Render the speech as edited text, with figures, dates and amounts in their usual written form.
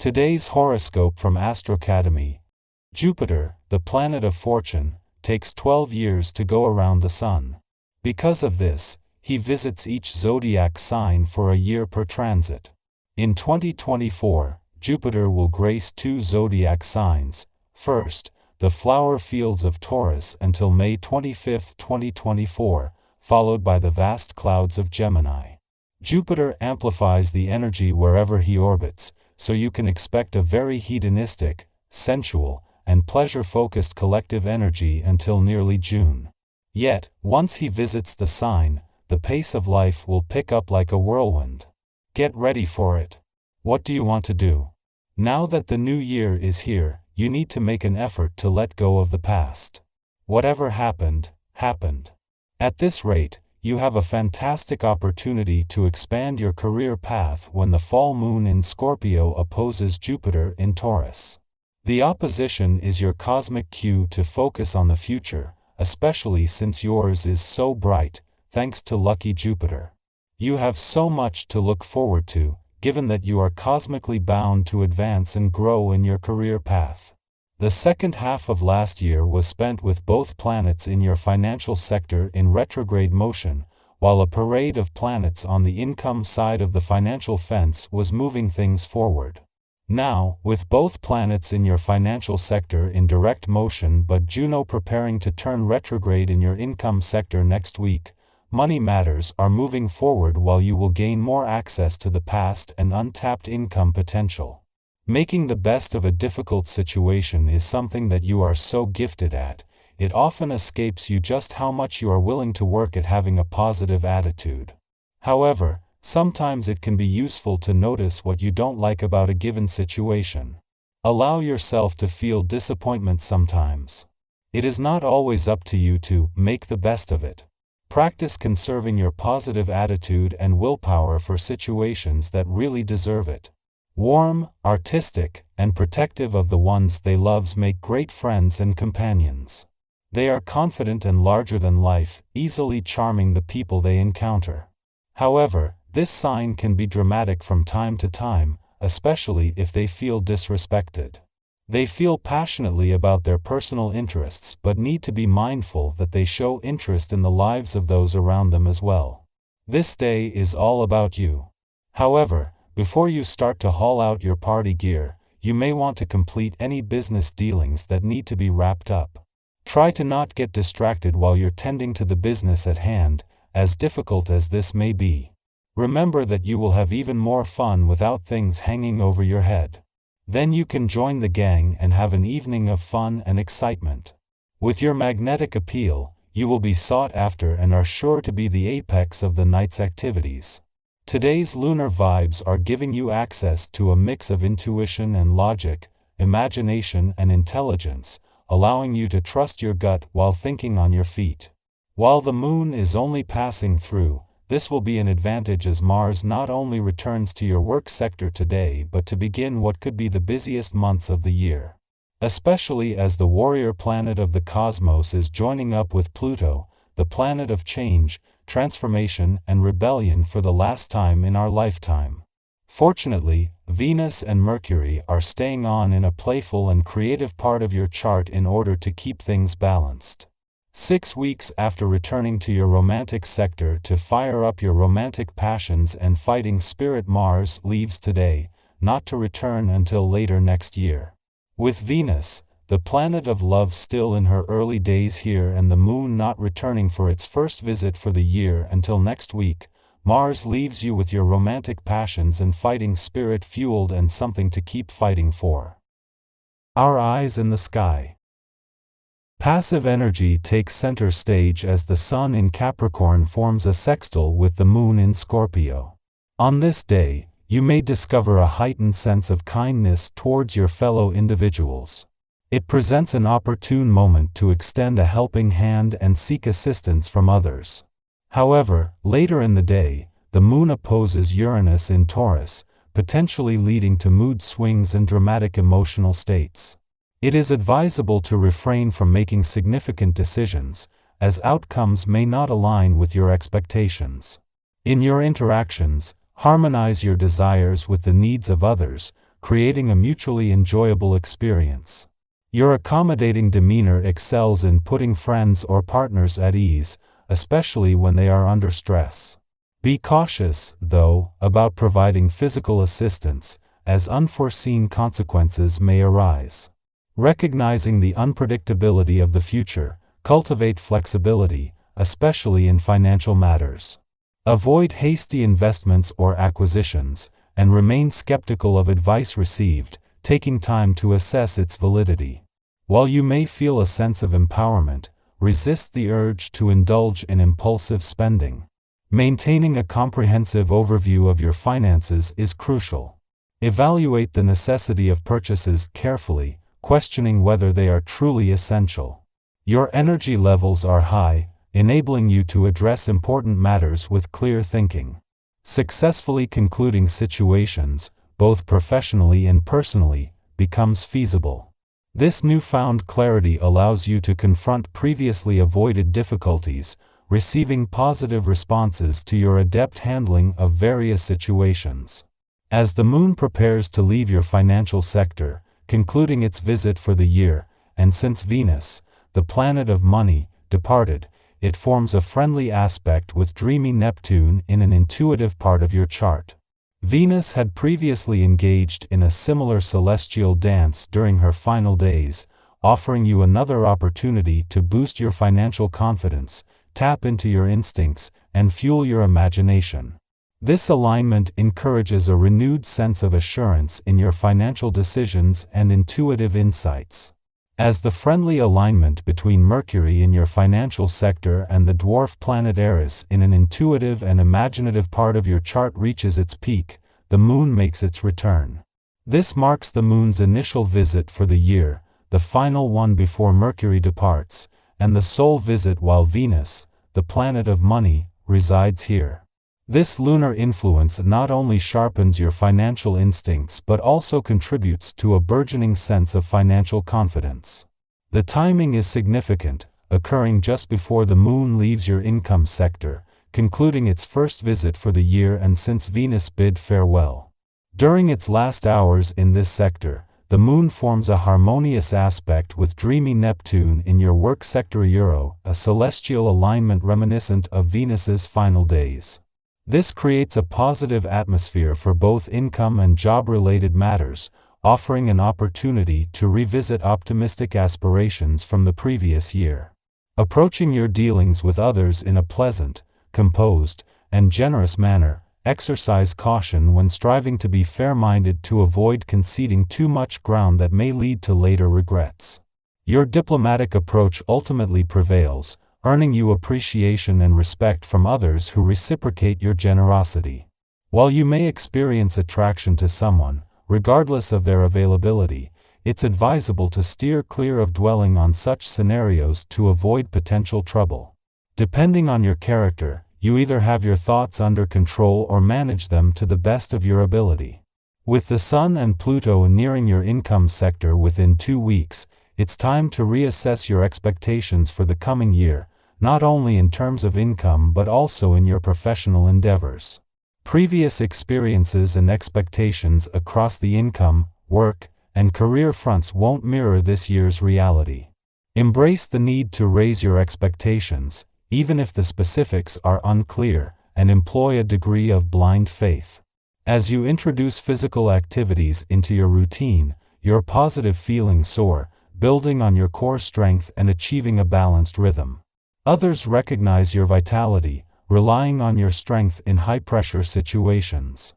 Today's horoscope from Astrocademy. Jupiter, the planet of fortune, takes 12 years to go around the Sun. Because of this, he visits each zodiac sign for a year per transit. In 2024, Jupiter will grace 2 zodiac signs. First, the flower fields of Taurus until May 25, 2024, followed by the vast clouds of Gemini. Jupiter amplifies the energy wherever he orbits, so you can expect a very hedonistic, sensual, and pleasure-focused collective energy until nearly June. Yet, once he visits the sign, the pace of life will pick up like a whirlwind. Get ready for it. What do you want to do? Now that the new year is here, you need to make an effort to let go of the past. Whatever happened, happened. At this rate, you have a fantastic opportunity to expand your career path when the full moon in Scorpio opposes Jupiter in Taurus. The opposition is your cosmic cue to focus on the future, especially since yours is so bright, thanks to lucky Jupiter. You have so much to look forward to, given that you are cosmically bound to advance and grow in your career path. The second half of last year was spent with both planets in your financial sector in retrograde motion, while a parade of planets on the income side of the financial fence was moving things forward. Now, with both planets in your financial sector in direct motion but Juno preparing to turn retrograde in your income sector next week, money matters are moving forward while you will gain more access to the past and untapped income potential. Making the best of a difficult situation is something that you are so gifted at. It often escapes you just how much you are willing to work at having a positive attitude. However, sometimes it can be useful to notice what you don't like about a given situation. Allow yourself to feel disappointment sometimes. It is not always up to you to make the best of it. Practice conserving your positive attitude and willpower for situations that really deserve it. Warm, artistic, and protective of the ones they love make great friends and companions. They are confident and larger than life, easily charming the people they encounter. However, this sign can be dramatic from time to time, especially if they feel disrespected. They feel passionately about their personal interests but need to be mindful that they show interest in the lives of those around them as well. This day is all about you. However, before you start to haul out your party gear, you may want to complete any business dealings that need to be wrapped up. Try to not get distracted while you're tending to the business at hand, as difficult as this may be. Remember that you will have even more fun without things hanging over your head. Then you can join the gang and have an evening of fun and excitement. With your magnetic appeal, you will be sought after and are sure to be the apex of the night's activities. Today's lunar vibes are giving you access to a mix of intuition and logic, imagination and intelligence, allowing you to trust your gut while thinking on your feet. While the moon is only passing through, this will be an advantage as Mars not only returns to your work sector today but to begin what could be the busiest months of the year. Especially as the warrior planet of the cosmos is joining up with Pluto, the planet of change, transformation and rebellion for the last time in our lifetime. Fortunately, Venus and Mercury are staying on in a playful and creative part of your chart in order to keep things balanced. 6 weeks after returning to your romantic sector to fire up your romantic passions and fighting spirit, Mars leaves today, not to return until later next year. With Venus, the planet of love still in her early days here and the moon not returning for its first visit for the year until next week, Mars leaves you with your romantic passions and fighting spirit fueled and something to keep fighting for. Our eyes in the sky. Passive energy takes center stage as the Sun in Capricorn forms a sextile with the Moon in Scorpio. On this day, you may discover a heightened sense of kindness towards your fellow individuals. It presents an opportune moment to extend a helping hand and seek assistance from others. However, later in the day, the Moon opposes Uranus in Taurus, potentially leading to mood swings and dramatic emotional states. It is advisable to refrain from making significant decisions, as outcomes may not align with your expectations. In your interactions, harmonize your desires with the needs of others, creating a mutually enjoyable experience. Your accommodating demeanor excels in putting friends or partners at ease, especially when they are under stress. Be cautious, though, about providing physical assistance, as unforeseen consequences may arise. Recognizing the unpredictability of the future, cultivate flexibility, especially in financial matters. Avoid hasty investments or acquisitions, and remain skeptical of advice received, taking time to assess its validity. While you may feel a sense of empowerment, resist the urge to indulge in impulsive spending. Maintaining a comprehensive overview of your finances is crucial. Evaluate the necessity of purchases carefully, questioning whether they are truly essential. Your energy levels are high, enabling you to address important matters with clear thinking. Successfully concluding situations, both professionally and personally, becomes feasible. This newfound clarity allows you to confront previously avoided difficulties, receiving positive responses to your adept handling of various situations. As the moon prepares to leave your financial sector, concluding its visit for the year, and since Venus, the planet of money, departed, it forms a friendly aspect with dreamy Neptune in an intuitive part of your chart. Venus had previously engaged in a similar celestial dance during her final days, offering you another opportunity to boost your financial confidence, tap into your instincts, and fuel your imagination. This alignment encourages a renewed sense of assurance in your financial decisions and intuitive insights. As the friendly alignment between Mercury in your financial sector and the dwarf planet Eris in an intuitive and imaginative part of your chart reaches its peak, the moon makes its return. This marks the moon's initial visit for the year, the final one before Mercury departs, and the sole visit while Venus, the planet of money, resides here. This lunar influence not only sharpens your financial instincts but also contributes to a burgeoning sense of financial confidence. The timing is significant, occurring just before the moon leaves your income sector, concluding its first visit for the year and since Venus bid farewell. During its last hours in this sector, the moon forms a harmonious aspect with dreamy Neptune in your work sector a celestial alignment reminiscent of Venus's final days. This creates a positive atmosphere for both income and job-related matters, offering an opportunity to revisit optimistic aspirations from the previous year. Approaching your dealings with others in a pleasant, composed, and generous manner, exercise caution when striving to be fair-minded to avoid conceding too much ground that may lead to later regrets. Your diplomatic approach ultimately prevails, earning you appreciation and respect from others who reciprocate your generosity. While you may experience attraction to someone, regardless of their availability, it's advisable to steer clear of dwelling on such scenarios to avoid potential trouble. Depending on your character, you either have your thoughts under control or manage them to the best of your ability. With the Sun and Pluto nearing your income sector within 2 weeks, it's time to reassess your expectations for the coming year, not only in terms of income but also in your professional endeavors. Previous experiences and expectations across the income, work, and career fronts won't mirror this year's reality. Embrace the need to raise your expectations, even if the specifics are unclear, and employ a degree of blind faith. As you introduce physical activities into your routine, your positive feelings soar, building on your core strength and achieving a balanced rhythm. Others recognize your vitality, relying on your strength in high-pressure situations.